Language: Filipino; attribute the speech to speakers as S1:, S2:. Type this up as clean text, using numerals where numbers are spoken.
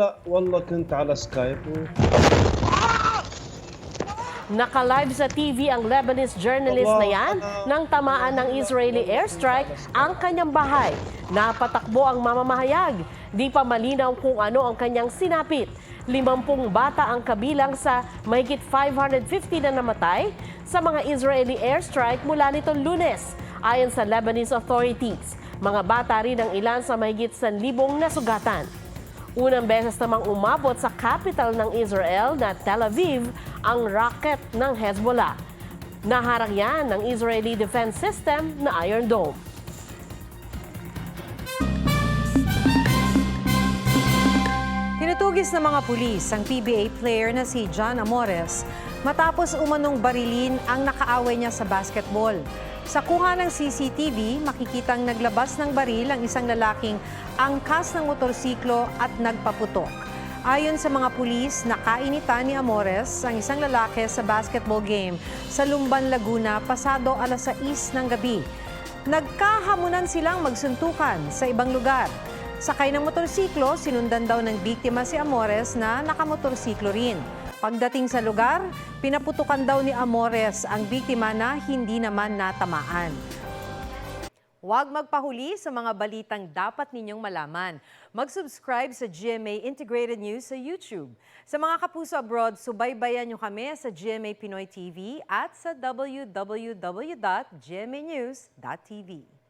S1: لا والله كنت على سكايب
S2: Naka-live sa TV ang Lebanese journalist na yan nang tamaan ng Israeli airstrike ang kanyang bahay. Napatakbo ang mamamahayag. Di pa malinaw kung ano ang kanyang sinapit. 50 bata ang kabilang sa mahigit 550 na namatay sa mga Israeli airstrike mula nitong Lunes. Ayon sa Lebanese authorities, mga bata rin ang ilan sa mahigit 1,000 nasugatan. Unang beses namang umabot sa capital ng Israel na Tel Aviv ang rocket ng Hezbollah. Naharang yan ng Israeli Defense System na Iron Dome.
S3: Tinutugis ng mga pulis ang PBA player na si John Amores matapos umanong barilin ang nakaaway niya sa basketball. Sa kuha ng CCTV, makikitang naglabas ng baril ang isang lalaking angkas ng motorsiklo at nagpaputok. Ayon sa mga pulis, nakainitan ni Amores ang isang lalaki sa basketball game sa Lumban, Laguna pasado alas 6 ng gabi. Nagkahamunan silang magsuntukan sa ibang lugar. Sakay ng motorsiklo, sinundan daw ng biktima si Amores na nakamotorsiklo rin. Pagdating sa lugar, pinaputukan daw ni Amores ang biktima na hindi naman natamaan. Huwag magpahuli sa mga balitang dapat ninyong malaman. Mag-subscribe sa GMA Integrated News sa YouTube. Sa mga kapuso abroad, subaybayan nyo kami sa GMA Pinoy TV at sa www.gmanews.tv.